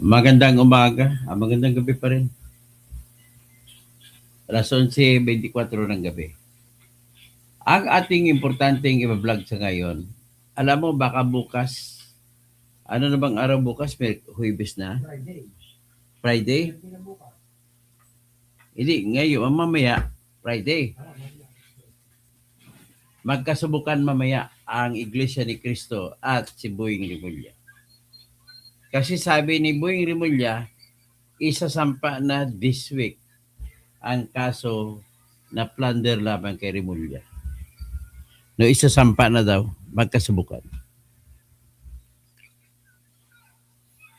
Magandang umaga. Magandang gabi pa rin. Alas 11:24 ng gabi. Ang ating importanteng i-vlog sa ngayon, alam mo baka bukas, ano na bang araw bukas? Huwebes na? Friday? Hindi, ngayon, mamaya, Friday. Magkasubukan mamaya ang Iglesia ni Cristo at si Boying Rimulya. Kasi sabi ni Boying Rimulya, isasampa na this week ang kaso na plunder laban kay Rimulya. No, isasampa na daw, magkasubukan.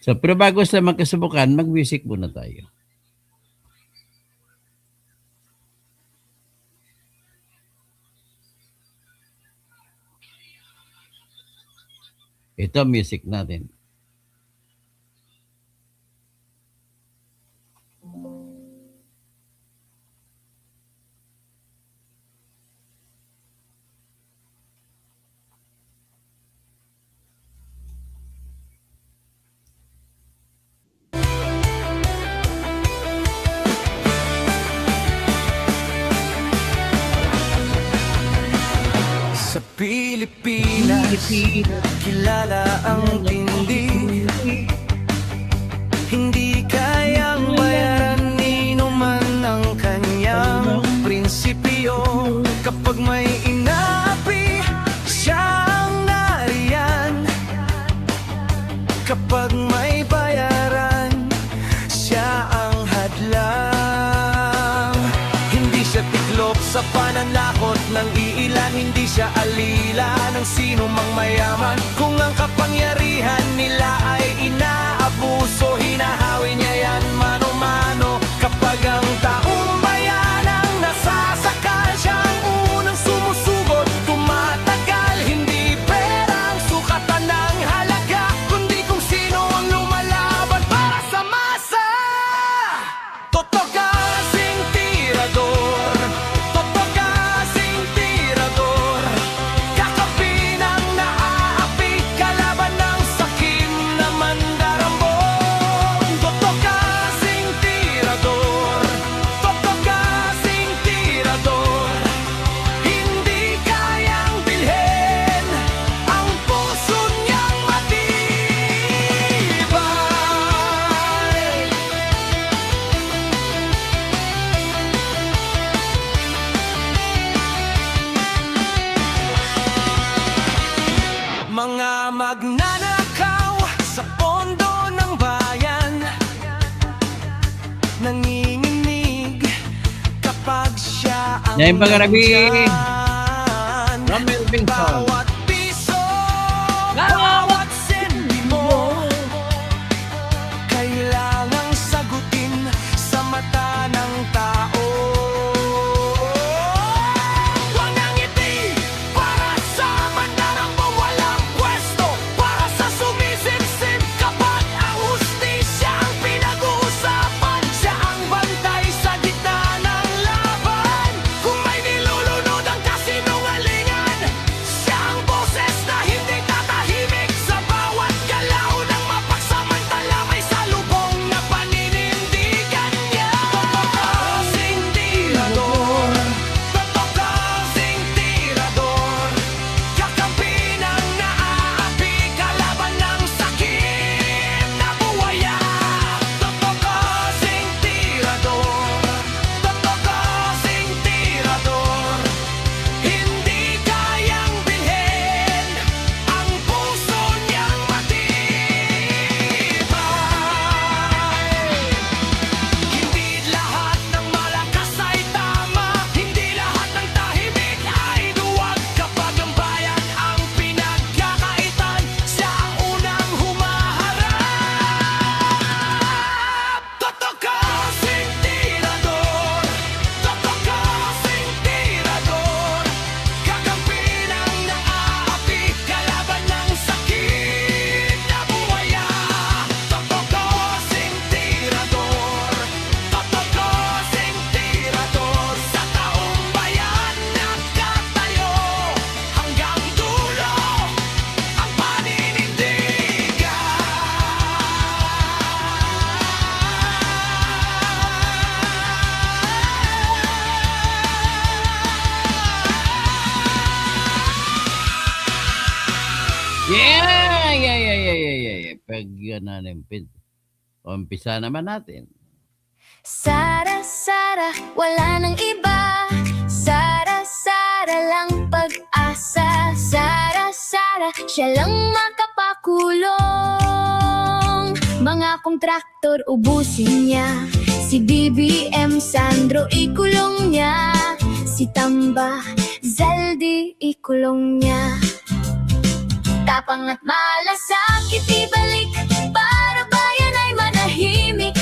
So, pero bago sa magkasubukan, mag-music muna tayo. Ito music natin. Sa Pilipinas, kilala ang tindi. Hindi kayang bayaran ni numan ang kanyang prinsipyo. Kapag may inaapi, siya ang nariyan. Kapag may bayaran, siya ang hadlang. Hindi siya tiklop sa pananakot ng iilan, hindi siya alila ng sino mang mayaman. Kung ang kapangyarihan nila ay inaabuso, hinahawi niya yan mano-mano. Kapag ang taong bayan ang nasasakal, siya ang unang sumusugot, tumatagal. Hindi pera ang sukatan ng halaga, kundi kung sino ang lumalaban para sa masa. Totoo kasing tirador, totoo kasing tirador. Kakapin ang naaapi, kalaban ng sakim na mandarambon. Totoo kasing tirador, totoo kasing tirador. Hindi kayang bilhin ang puso niyang matibay. Mga magnanakaw sa pondo ng bayan, nanginginig kapag siya ang Yan, mga Rabi. nandyan. Romel Vincent. Bawat piso, bawat sentimo, kailangang sagutin sa mata ng tao. Walang ngiti para sa mandarambong walang pwesto, para sa sumisipsip kapag ang hustisya ang pinag-uusapan. Siya ang bantay sa gitna ng laban. Kung may nilulunod ang kasinungalingan, siya ang Umpisa naman natin. Sara, Sara, wala nang iba. Sara, Sara lang pag-asa. Sara, Sara, siya lang makapakulong. Mga kontraktor ubusin niya. Si BBM Sandro ikulong niya. Si Tamba Zaldi ikulong niya. Tapang at malasakit ibalik para bayan ay manahimik.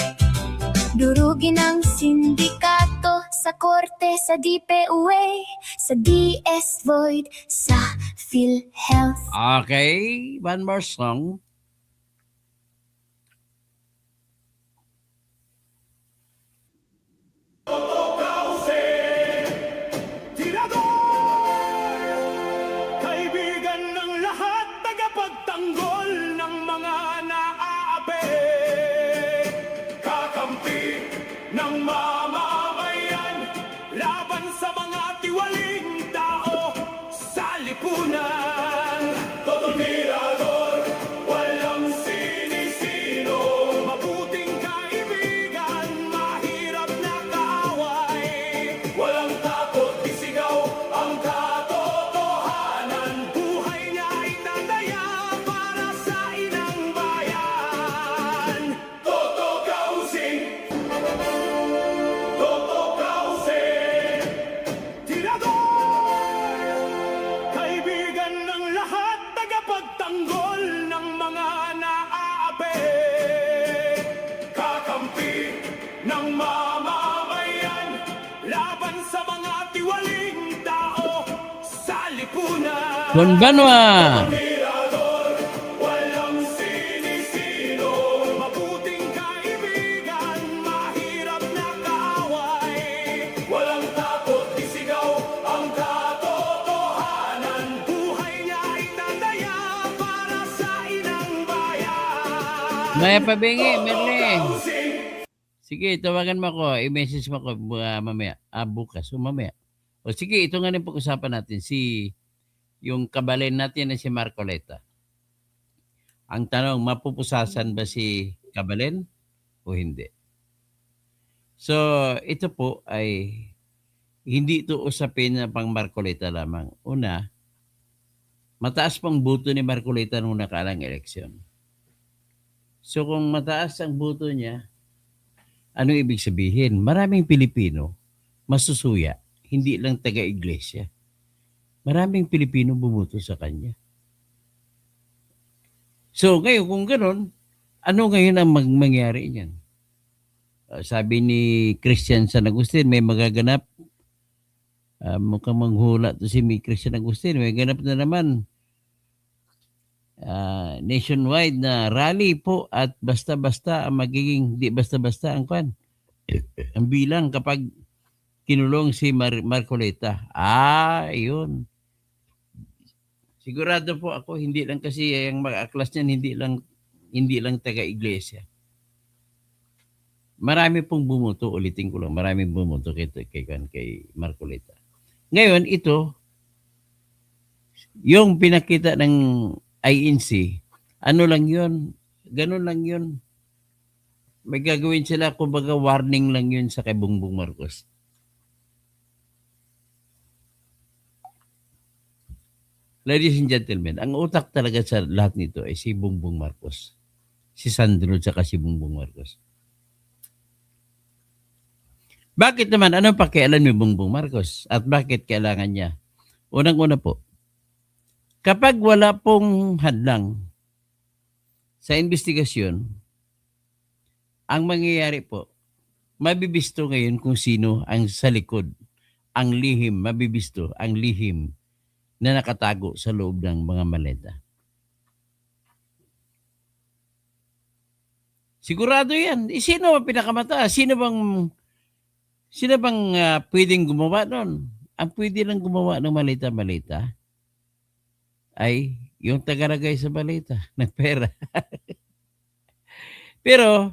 Durugin ang sindikato sa korte, sa DPUA, sa DS Void, sa PhilHealth. Okay, one more song. Kaibigan ng lahat, tagapagtanggol ng mga naaapi. Kakampi ng mamamayan, laban sa mga tiwaling tao sa lipunan. Totoo mirador, walang sinisino, mabuting kaibigan, mahirap na kaaway. Walang takot, isigaw ang katotohanan. Buhay niya ay tataya para sa inang bayan. Toto Kausing, tirador, kaibigan ng lahat, tagapagtanggol ng mga naaapi. Kakampi ng mamamayan, laban sa mga tiwaling tao sa lipunan. Con Banwa. Mirador, walang sinisino, mabuting kaibigan, mahirap na kaaway. Walang takot, isigaw ang katotohanan. Buhay niya ay tataya para sa inang bayan. Maya Pabingi, Merle. Sige, tawagan mo ako. I-message mo ako mamaya. Bukas o mamaya. O sige, ito nga rin pag-usapan natin. Yung kabalin natin na si Marcoleta. Ang tanong, mapupusasan ba si Kabalen o hindi? So, ito po ay hindi ito usapin na pang Marcoleta lamang. Una, mataas pang boto ni Marcoleta nung nakaalang eleksyon. So, kung mataas ang boto niya, anong ibig sabihin? Maraming Pilipino masusuya, hindi lang taga-iglesia. Maraming Pilipino bumuto sa kanya. So, ngayon, kung gano'n, ano ngayon ang mangyari niyan? Sabi ni Christian San Agustin, may magaganap. Mukhang manghula to si Christian Agustin. May ganap na naman nationwide na rally po at basta-basta ang magiging, di basta-basta ang kwan. Ang bilang kapag kinulong si Marcoleta. Yun. Sigurado po ako, hindi lang kasi ang mag-aklas niyan, hindi lang taga-iglesia. Marami pong bumuto, ulitin ko lang, maraming bumuto kay Marcoleta. Ngayon, ito, yung pinakita ng INC, ano lang yun, ganun lang yun. May gagawin sila, kumbaga warning lang yun sa kay Bongbong Marcos. Ladies and gentlemen, ang utak talaga sa lahat nito ay si Bongbong Marcos. Si Sandro at si Bongbong Marcos. Bakit naman? Anong pakialam ni Bongbong Marcos? At bakit kailangan niya? Unang-una po, kapag wala pong hadlang sa investigasyon, ang mangyayari po, mabibisto ngayon kung sino ang sa likod. Ang lihim, mabibisto ang lihim na nakatago sa loob ng mga maleta. Sigurado yan. Sino ang pinakamataas? Sino bang pwedeng gumawa nun? Ang pwede lang gumawa ng malita-malita ay yung tagalagay sa malita ng pera. Pero,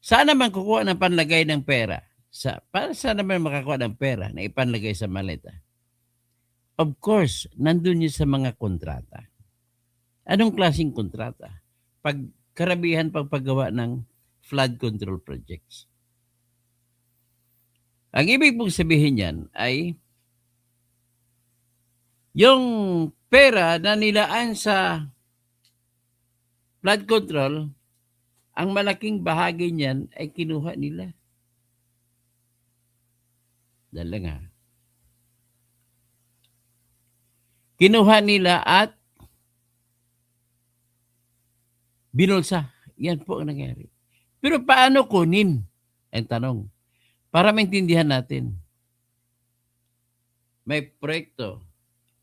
saan naman kukuha ng panlagay ng pera? Saan naman makakuha ng pera na ipanlagay sa malita? Of course, nandun yun sa mga kontrata. Anong klaseng kontrata? Pag Karabihan pagpagawa ng flood control projects. Ang ibig pong sabihin yan ay yung pera na nilaan sa flood control, ang malaking bahagi niyan ay kinuha nila. Dala nga. Kinuha nila at binulsa. Yan po ang nangyari. Pero paano kunin? Ang tanong. Para maintindihan natin. May proyekto.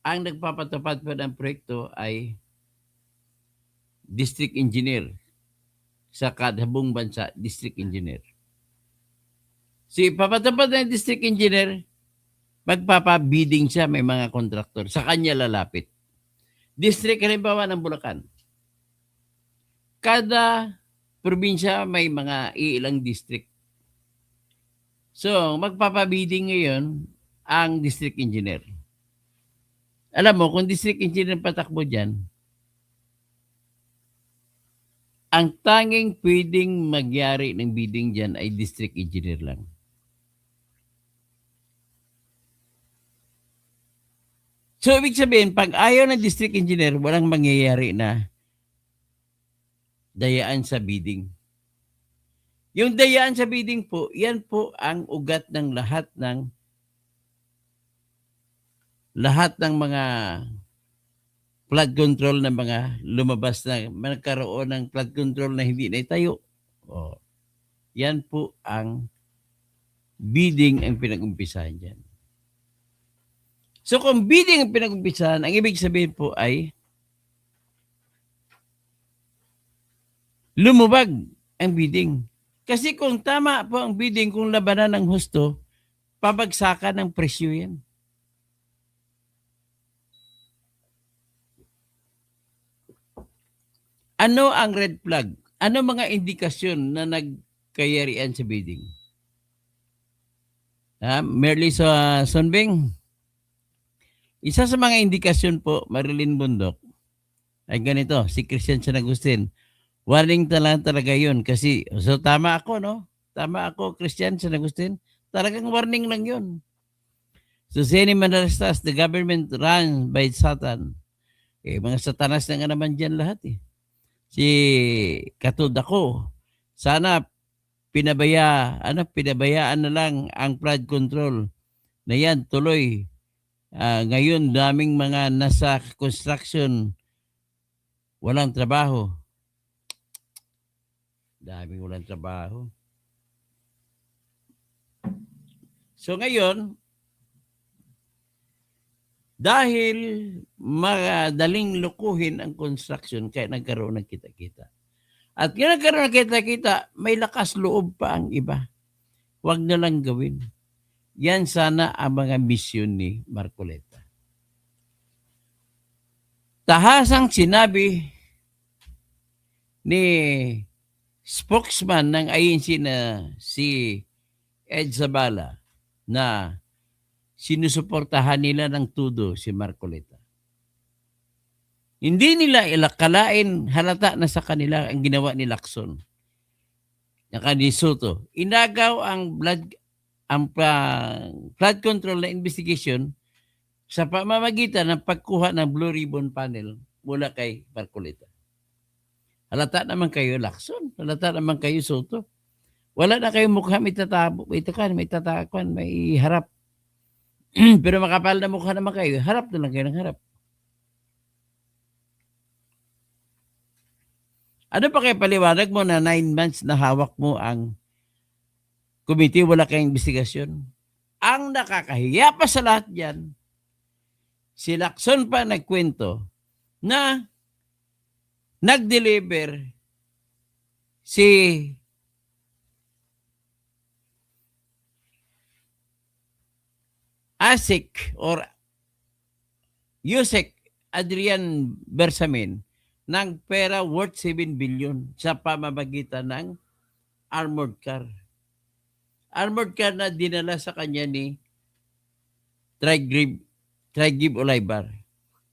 Ang nagpapatupad po ng proyekto ay district engineer. Sa kada buong bansa, district engineer. Si papatupad ng district engineer, magpapabidding siya, may mga kontraktor. Sa kanya lalapit. District, halimbawa ng Bulacan. Kada probinsya may mga ilang district. So, magpapabidding ngayon ang district engineer. Alam mo, kung district engineer patakbo dyan, ang tanging pwedeng magyari ng bidding dyan ay district engineer lang. So, ibig sabihin, pag ayaw ng district engineer, walang mangyayari na dayaan sa bidding. Yung dayaan sa bidding po, yan po ang ugat ng lahat ng mga flood control na mga lumabas na nagkaroon ng flood control na hindi na itayo. Oh, yan po ang bidding ang pinag-umpisahan dyan. So kung bidding ang pinag-umpisahan, ang ibig sabihin po ay lumubag ang bidding. Kasi kung tama po ang bidding, kung labanan ng husto, pabagsakan ng presyo yan. Ano ang red flag? Ano mga indikasyon na nagkayarian sa bidding? Merly sa Sonbing, isa sa mga indikasyon po, Marilyn Bundok, ay ganito, si Christian San Agustin. Warning talaga yun kasi, so tama ako, no? Tama ako, Christian San Agustin. Talagang warning lang yun. So, Zeni Mandalastas, the government run by Satan. Mga satanas na nga naman dyan lahat eh. Si katud ako, sana pinabayaan na lang ang flood control na yan tuloy. Ngayon, daming mga nasa construction, walang trabaho. Daming walang trabaho. So ngayon, dahil madaling lukuhin ang construction, kaya nagkaroon ng kita-kita. At kaya nagkaroon ng kita-kita, may lakas loob pa ang iba. Huwag na lang gawin. Yan sana ang mga misyon ni Marcoleta. Tahasang sinabi ni spokesman ng INC na si Ed Zabala na sinusuportahan nila ng tudo si Marcoleta. Hindi nila ilakalain, halata na sa kanila ang ginawa ni Lacson. Ni Soto. Inagaw ang flood control na investigation sa pamamagitan ng pagkuha ng Blue Ribbon Panel mula kay Marcoleta. Halata naman kayo, Lacson. Halata naman kayo, Soto. Wala na kayong mukha, may tatakuan, may harap. Pero makapal na mukha naman kayo, harap na lang kayo ng harap. Ano pa kayo paliwanag mo na 9 months na hawak mo ang committee, wala kayong investigasyon? Ang nakakahiya pa sa lahat yan, si Lacson pa nagkwento na nag-deliver si ASIC or Yusek Adrian Bersamin ng pera worth 7 billion sa pamamagitan ng armored car. Armored car na dinala sa kanya ni Trigib Olaybar.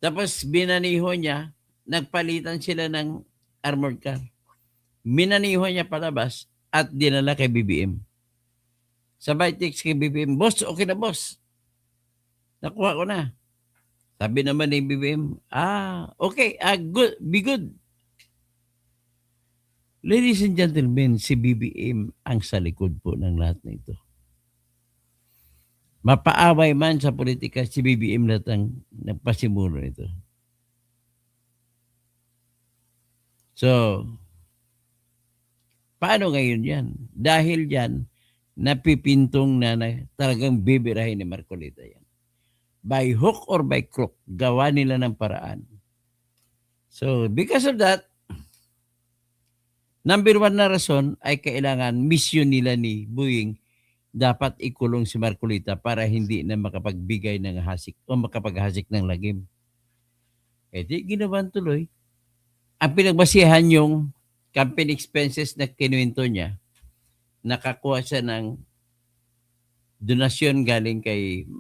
Tapos binaniho niya, nagpalitan sila ng armored car. minaniho niya palabas at dinala kay BBM. Sabay text kay BBM, boss, okay na boss. Nakuha ko na. Sabi naman ni BBM, okay, good, be good. Ladies and gentlemen, si BBM ang sa likod po ng lahat na ito. Mapaaway man sa politika, si BBM lahat ang nagpasimulo nito. So, paano ngayon yan? Dahil yan, napipintong na talagang bibirahin ni Marcolita yan. By hook or by crook, gawa nila ng paraan. So, because of that, number one na rason ay kailangan mission nila ni Boying dapat ikulong si Marcolita para hindi na makapagbigay ng hasik o makapaghasik ng lagim. Eh di ginawan tuloy. Ang pinagbasihan yung campaign expenses na kinuwento niya, nakakuha siya ng donasyon galing kay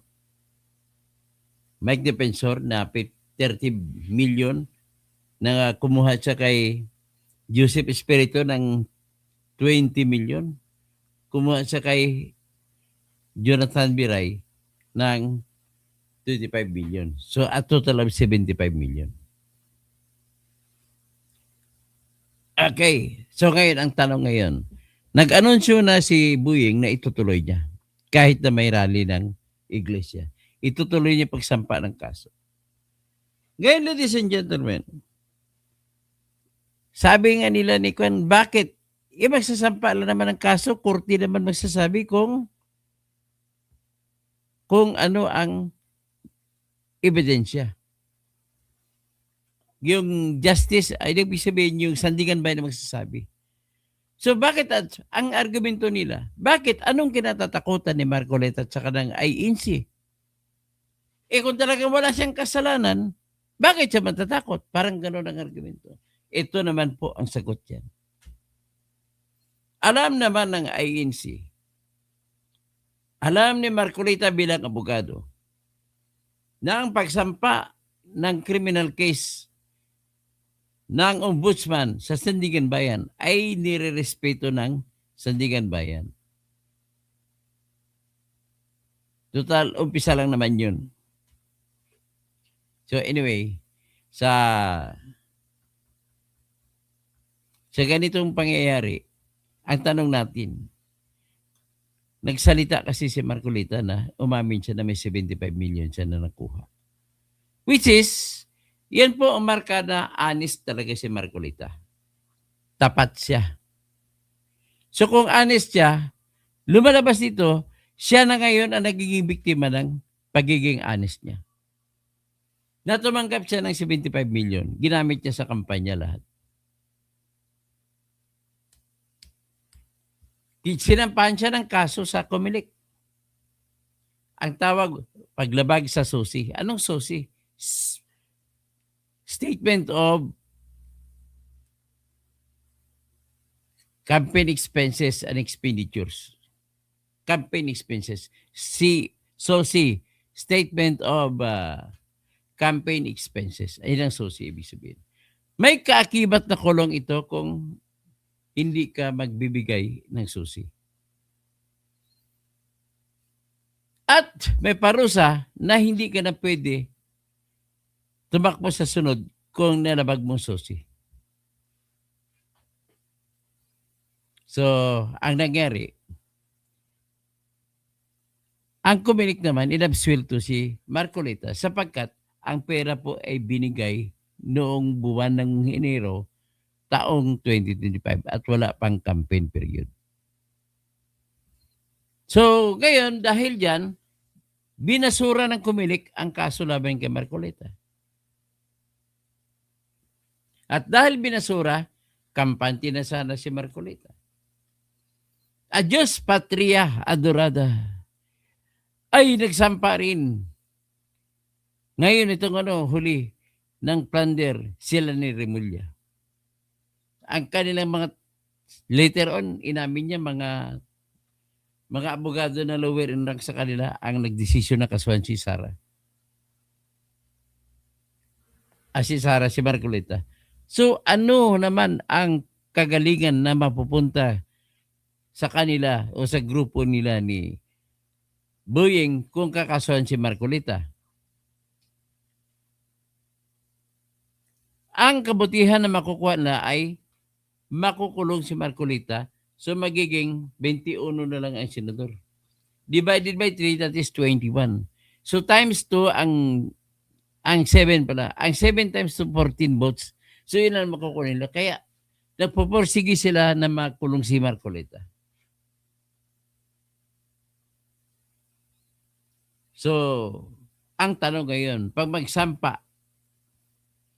Mike Defensor na 30 million na kumuha siya kay Joseph Espiritu ng 20 million. Kumuha siya kay Jonathan Biray ng 25 million. So, a total of 75 million. Okay. So, ngayon, ang tanong ngayon, nag-anunsyo na si Boying na itutuloy niya kahit na may rally ng iglesia. Itutuloy niya pagsampa ng kaso. Ngayon, ladies and gentlemen, sabi nga nila ni Kwan, bakit? Magsasampa lang naman ng kaso, korte naman magsasabi kung ano ang ebidensya. Yung justice, ay ibig sabihin yung sandigan ba na magsasabi. So bakit, ang argumento nila, bakit anong kinatatakutan ni Marcolita at saka ng INC? Kung talagang wala siyang kasalanan, bakit siya matatakot? Parang gano'n ang argumento. Ito naman po ang sagot yan. Alam naman ng INC, alam ni Marcolita bilang abogado, na ang pagsampa ng criminal case ng ombudsman sa Sandigan Bayan ay nirerespeto ng Sandigan Bayan. Total, umpisa lang naman yun. So anyway, sa ganitong pangyayari, ang tanong natin, nagsalita kasi si Marcolita na umamin siya na may 75 million siya na nakuha. Which is, yan po ang marka na honest talaga si Marcolita. Tapat siya. So kung honest siya, lumalabas dito, siya na ngayon ang nagiging biktima ng pagiging honest niya. Na tumanggap siya ng 75 million, ginamit niya sa kampanya lahat. Sinampahan siya ng kaso sa Comelec. Ang tawag, paglabag sa SOSI. Anong SOSI? Statement of Campaign Expenses and Expenditures. Campaign Expenses. SOSI. Statement of Campaign Expenses. Ayun ang SOSI, ibig sabihin. May kaakibat na kulong ito kung hindi ka magbibigay ng susi. At may parusa na hindi ka na pwede tumakbo sa sunod kung nalabag mong susi. So, ang nangyari, ang Comelec naman, inabsuelto si Marcolita sapagkat ang pera po ay binigay noong buwan ng Enero taong 2025 at wala pang campaign period. So, ngayon, dahil dyan, binasura ng Comelec ang kaso laban kay Marcolita. At dahil binasura, kampante na sana si Marcolita. Adios, Patria Adorada. Ay, nagsampa rin. Ngayon, itong huli ng plunder, sila ni Remulla. Ang kanilang mga, later on, inamin niya mga abogado na lower in rank sa kanila ang nagdesisyon na kasuhan si Sara. Si Sara, si Marcolita. So, ano naman ang kagalingan na mapupunta sa kanila o sa grupo nila ni Boying kung kakasuhan si Marcolita. Ang kabutihan na makukuha na ay makukulong si Marcolita, so magiging 21 na lang ang senador. Divided by 3, that is 21. So times 2 ang 7 pala. Ang 7 times 2, 14 votes. So yun ang makukuha nila. Kaya nagpupursige sila na makulong si Marcolita. So, ang tanong ngayon, pag magsampa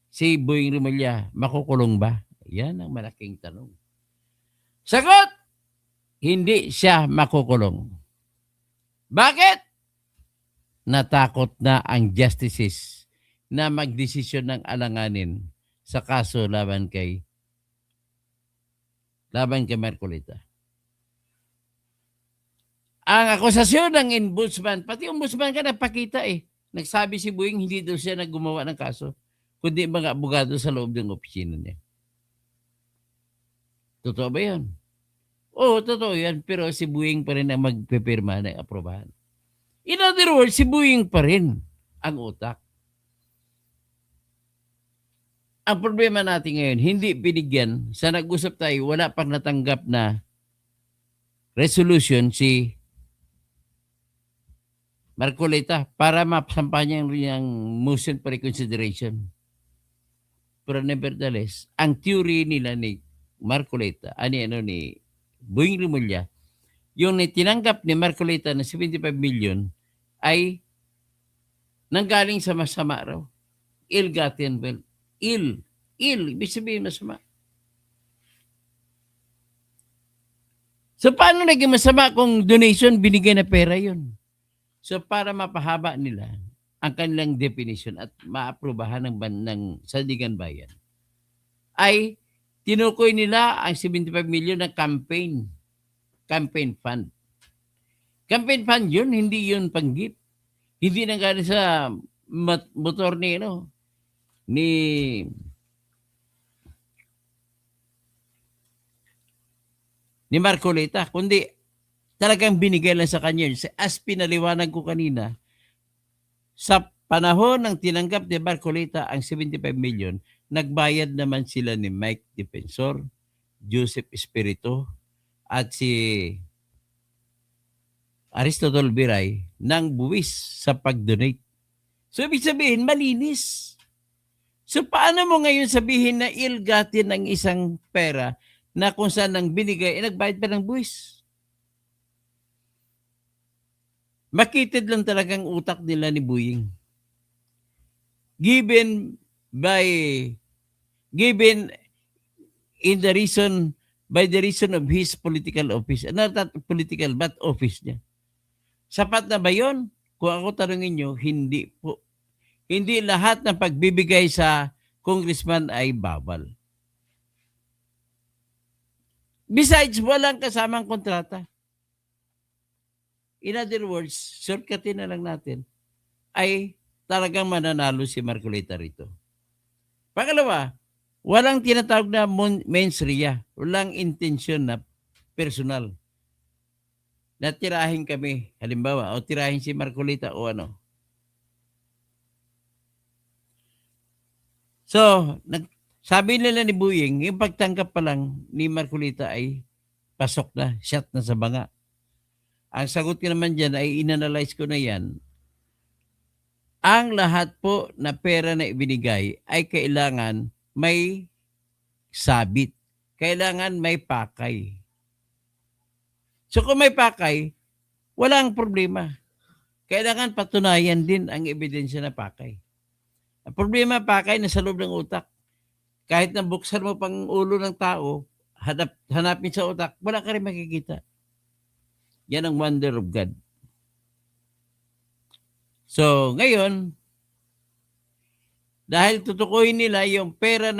si Boying Rimulya, makukulong ba? Yan ang malaking tanong. Sagot! Hindi siya makukulong. Bakit? Natakot na ang justices na magdesisyon ng alanganin sa kaso laban kay Marcolita. Ang akusasyon ng ombudsman, pati ombudsman ka nagpakita eh. Nagsabi si Boying hindi daw siya naggumawa ng kaso, kundi mga abogado sa loob ng opisina niya. Totoo ba yan? Oo, totoo yan. Pero si Boying pa rin ang magpipirma ng aprobahan. In other words, si Boying pa rin ang utak. Ang problema natin ngayon, hindi binigyan, sa nag-usap tayo, wala pang natanggap na resolution si Marcolita para masampa niya yung motion for reconsideration. Pero nevertheless, ang theory nila ni Marcolita, ni Boying Rimulya, yung tinanggap ni Marcolita na 75 million ay nanggaling sa masama raw. Ill-gotten wealth. Ibig sabihin masama. So paano naging masama kung donation binigay na pera yun? So para mapahaba nila ang kanilang definition at maaprubahan ng Sandigan Bayan, ay tinukoy nila ang 75 million na campaign fund. Campaign fund yun, hindi yun panggip. Hindi na galing sa motor ni Marcolita, kundi talagang binigay lang sa kanya. As pinaliwanag ko kanina, sa panahon ng tinanggap ni Marcolita ang 75 million, nagbayad naman sila ni Mike Defensor, Joseph Espiritu, at si Aristotle Biray ng buwis sa pag-donate. So, ibig sabihin, malinis. So, paano mo ngayon sabihin na ill-gotten ang isang pera na kung saan ang binigay, nagbayad pa ng buwis? Makitid lang talagang utak nila ni Boying. Given by the reason of his political office. Not political, but office niya. Sapat na ba yun? Kung ako tanungin nyo, hindi po. Hindi lahat ng pagbibigay sa congressman ay bawal. Besides, walang kasamang kontrata. In other words, shortcutin na lang natin, ay talagang mananalo si Marcolita rito. Pangalawa, walang tinatawag na mens rea. Walang intensyon na personal. Na tirahin kami, halimbawa, o tirahin si Marcolita o ano. So, sabi nila ni Boying, yung pagtanggap pa lang ni Marcolita ay pasok na, shot na sa banga. Ang sagot ko naman dyan ay inanalyze ko na yan. Ang lahat po na pera na ibinigay ay kailangan may sabit. Kailangan may pakay. So kung may pakay, walang problema. Kailangan patunayan din ang ebidensya na pakay. Ang problema pakay na sa loob ng utak. Kahit na buksan mo pang ulo ng tao, hanapin sa utak, wala ka rin makikita. Yan ang wonder of God. So, ngayon, dahil tutukuhin nila yung pera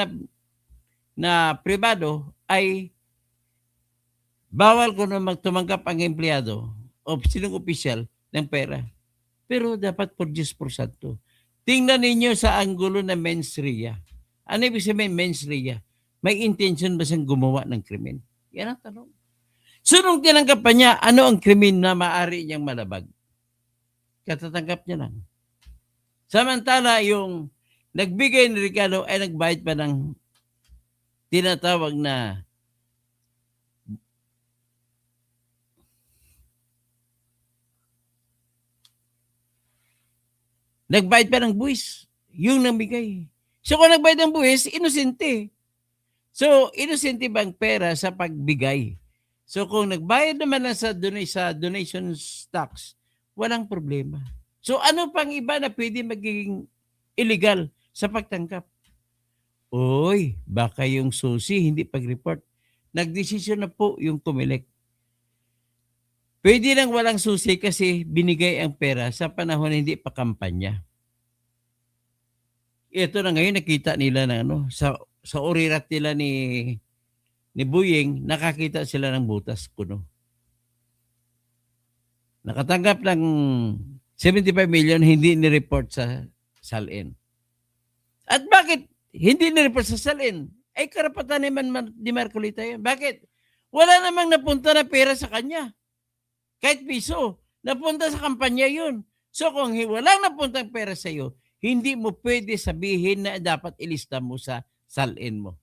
na pribado, ay bawal ko na magtumanggap ang empleyado o sinong opisyal ng pera. Pero dapat por Diyos por Santo. Tingnan ninyo sa anggulo na mens rea. Ano ibig sabihin mens rea? May intention ba siyang gumawa ng krimen? Yan ang tanong. So nung tinanggap pa niya, ano ang krimen na maaari niyang malabag? Katatanggap niya lang. Samantala yung nagbigay ni Ricardo ay nagbayad pa ng tinatawag na nagbayad pa ng buwis. Yung namigay. So kung nagbayad ng buwis, inosente. So, inosente bang pera sa pagbigay? So kung nagbayad naman lang sa donation tax, walang problema. So ano pang iba na pwede magiging illegal sa pagtangkap? Oy, baka yung susi hindi pag-report. Nagdesisyon na po yung Comelec. Pwede lang walang susi kasi binigay ang pera sa panahon na hindi pa kampanya. Ito na ngayon nakita nila na sa urirat nila ni Buying, nakakita sila ng butas kuno. Nakatanggap ng 75 million, hindi ni-report sa SALN. At bakit hindi ni-report sa SALN? Ay karapatan naman ni Marcolita yan. Bakit? Wala namang napunta na pera sa kanya. Kahit piso. Napunta sa kampanya yun. So kung walang napuntang pera sa iyo, hindi mo pwede sabihin na dapat ilista mo sa SALN mo.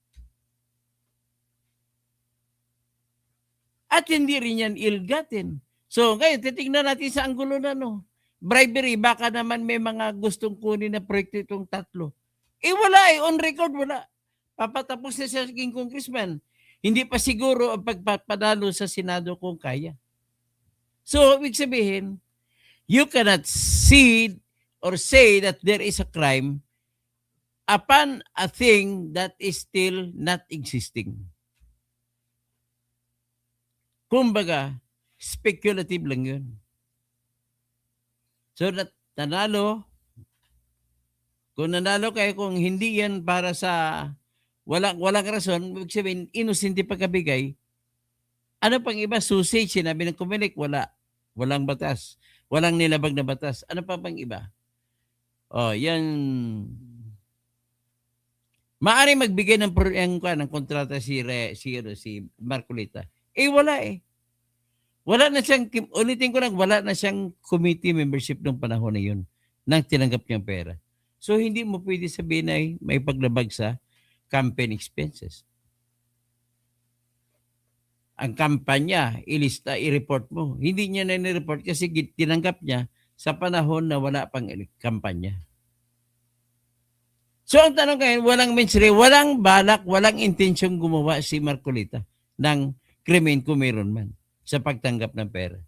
At hindi rin yan ill-gotten. So ngayon, titignan natin sa anggulo na bribery, baka naman may mga gustong kunin na proyekto itong tatlo. Wala on record wala. Papatapos na siya sa congressman. Hindi pa siguro ang pagpapadalo sa Senado kung kaya. So, ibig sabihin, you cannot see or say that there is a crime upon a thing that is still not existing. Kumbaga, speculative lang yun. So, nanalo, kung nanalo kayo, kung hindi yan para sa walang rason, ibig sabihin, inosente pagkabigay, ano pang iba? Susi, sinabi ng Comelec, walang batas. Walang nilabag na batas. Ano pa pang iba? Yan. Maaari magbigay ng kontrata si Marcolita. Wala eh. Wala na siyang, ulitin ko lang, wala na siyang committee membership ng panahon na yun nang tinanggap niyang pera. So, hindi mo pwede sabihin ay may paglabag sa campaign expenses. Ang kampanya, ilista, i-report mo. Hindi niya na ni-report kasi tinanggap niya sa panahon na wala pang kampanya. So, ang tanong ngayon, walang mensre, walang balak, walang intensyong gumawa si Marcolita ng krimen kung meron man sa pagtanggap ng pera.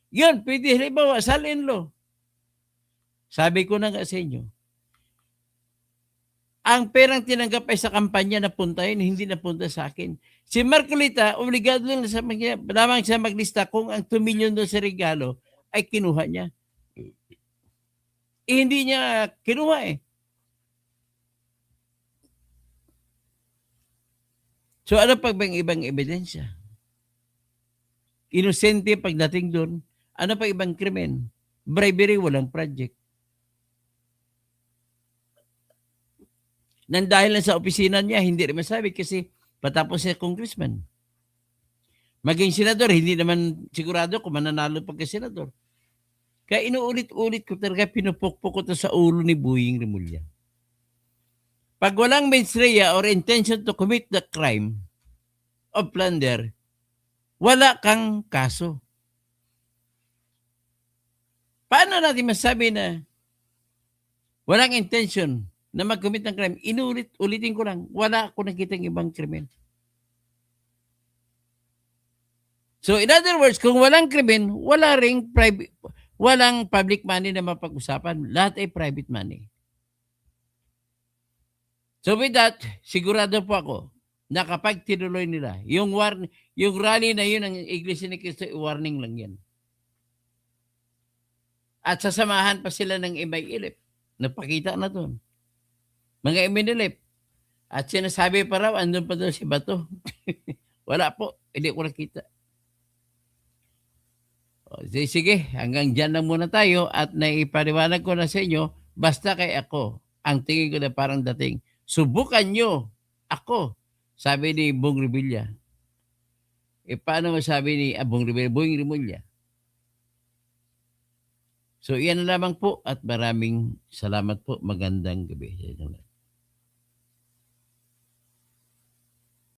Yun, pwede, halimbawa, SALN law. Sabi ko na nga sa inyo, ang perang tinanggap ay sa kampanya napunta yun, hindi napunta sa akin. Si Marcolita, obligado lang lamang siya maglista kung ang 2 million doon sa regalo ay kinuha niya. Hindi niya kinuha eh. So ano pa bang ibang ebidensya? Inosente pagdating doon. Ano pa ibang krimen? Bribery, walang project. Nang dahil lang sa opisina niya, hindi rin masabi kasi patapos siya congressman. Maging senador, hindi naman sigurado kung mananalo pagka-senador. Kaya inuulit-ulit ko talaga, pinupukpok ko to sa ulo ni Buying Rimulya. Pag walang mens rea or intention to commit the crime of plunder, wala kang kaso. Paano natin masabi na walang intention na mag-commit ng crime? Ulitin ko lang, wala ako nakitang ibang krimen. So in other words, kung walang krimen, walang public money na mapag-usapan. Lahat ay private money. So with that, sigurado po ako na kapag tinuloy nila, yung rally na yun ng Iglesia ni Cristo, warning lang yan. At sasamahan pa sila ng imay-ilip. Napakita na doon. Mga iminilip. At sinasabi pa raw, andun pa doon si Bato. Wala po, hindi ko nakita. Sige, hanggang dyan lang muna tayo at naipaliwanag ko na sa inyo, basta kay ako, ang tingin ko na parang dating, subukan nyo ako Sabi ni Bong Revilla. Paano masabi ni Boying Rimulya? So, iyan na lamang po at maraming salamat po. Magandang gabi sa inyo lahat.